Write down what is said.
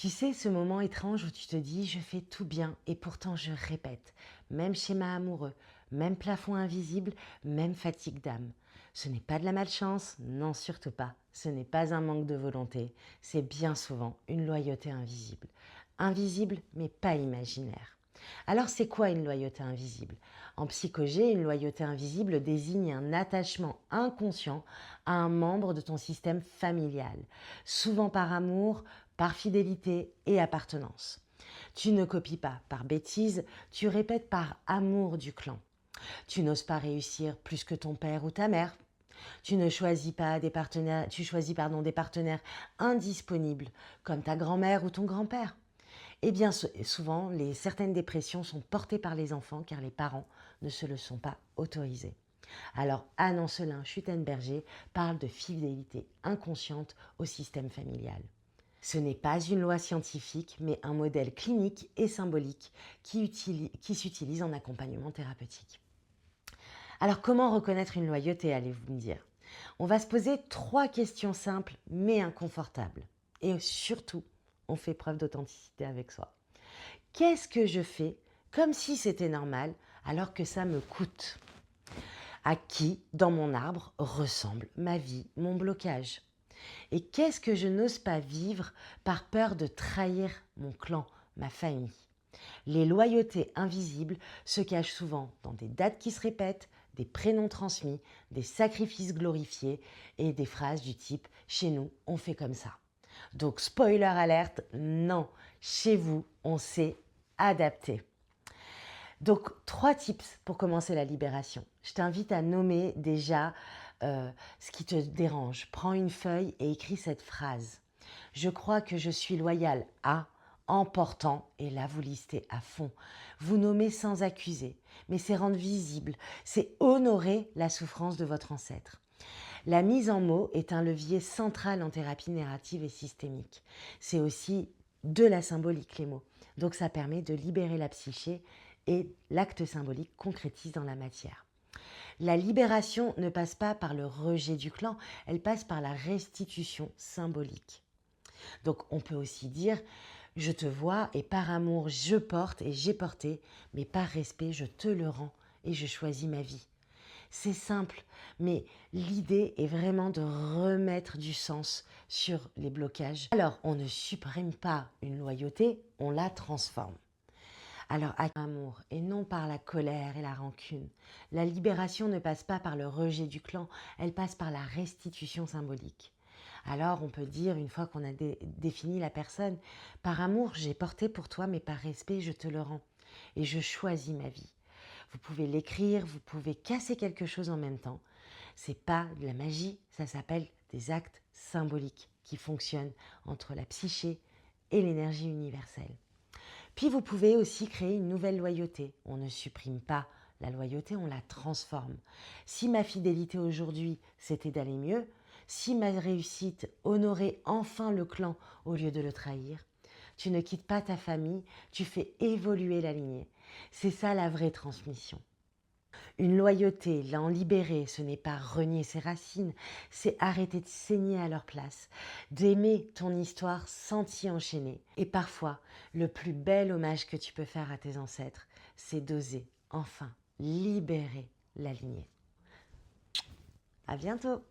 Tu sais, ce moment étrange où tu te dis je fais tout bien et pourtant je répète. Même schéma amoureux, même plafond invisible, même fatigue d'âme. Ce n'est pas de la malchance, non surtout pas. Ce n'est pas un manque de volonté, c'est bien souvent une loyauté invisible. Invisible mais pas imaginaire. Alors c'est quoi une loyauté invisible? En psychogé, une loyauté invisible désigne un attachement inconscient à un membre de ton système familial, souvent par amour, par fidélité et appartenance. Tu ne copies pas par bêtise, tu répètes par amour du clan. Tu n'oses pas réussir plus que ton père ou ta mère. Tu ne choisis pas des partenaires, tu choisis des partenaires indisponibles comme ta grand-mère ou ton grand-père. Et bien souvent, certaines dépressions sont portées par les enfants car les parents ne se le sont pas autorisés. Alors Anne Ancelin Schuttenberger parle de fidélité inconsciente au système familial. Ce n'est pas une loi scientifique, mais un modèle clinique et symbolique qui s'utilise en accompagnement thérapeutique. Alors comment reconnaître une loyauté, allez-vous me dire? On va se poser 3 questions simples mais inconfortables. Et surtout, on fait preuve d'authenticité avec soi. Qu'est-ce que je fais comme si c'était normal alors que ça me coûte? À qui, dans mon arbre, ressemble ma vie, mon blocage? Et qu'est-ce que je n'ose pas vivre par peur de trahir mon clan, ma famille? Les loyautés invisibles se cachent souvent dans des dates qui se répètent, des prénoms transmis, des sacrifices glorifiés et des phrases du type « chez nous, on fait comme ça ». Donc spoiler alerte, non, chez vous, on s'est adapté. Donc 3 tips pour commencer la libération. Je t'invite à nommer déjà ce qui te dérange. Prends une feuille et écris cette phrase. Je crois que je suis loyale à, en portant, et là vous listez à fond. Vous nommez sans accuser, mais c'est rendre visible, c'est honorer la souffrance de votre ancêtre. La mise en mots est un levier central en thérapie narrative et systémique. C'est aussi de la symbolique, les mots. Donc ça permet de libérer la psyché et l'acte symbolique concrétise dans la matière. La libération ne passe pas par le rejet du clan, elle passe par la restitution symbolique. Donc on peut aussi dire « je te vois et par amour je porte et j'ai porté, mais par respect je te le rends et je choisis ma vie ». C'est simple, mais l'idée est vraiment de remettre du sens sur les blocages. Alors, on ne supprime pas une loyauté, on la transforme. Alors, avec amour et non par la colère et la rancune. La libération ne passe pas par le rejet du clan, elle passe par la restitution symbolique. Alors, on peut dire, une fois qu'on a défini la personne, par amour, j'ai porté pour toi, mais par respect, je te le rends. Et je choisis ma vie. Vous pouvez l'écrire, vous pouvez casser quelque chose en même temps. C'est pas de la magie, ça s'appelle des actes symboliques qui fonctionnent entre la psyché et l'énergie universelle. Puis vous pouvez aussi créer une nouvelle loyauté. On ne supprime pas la loyauté, on la transforme. Si ma fidélité aujourd'hui, c'était d'aller mieux, si ma réussite honorait enfin le clan au lieu de le trahir, tu ne quittes pas ta famille, tu fais évoluer la lignée. C'est ça la vraie transmission. Une loyauté, l'en libérer, ce n'est pas renier ses racines, c'est arrêter de saigner à leur place, d'aimer ton histoire sans t'y enchaîner. Et parfois, le plus bel hommage que tu peux faire à tes ancêtres, c'est d'oser, enfin, libérer la lignée. À bientôt!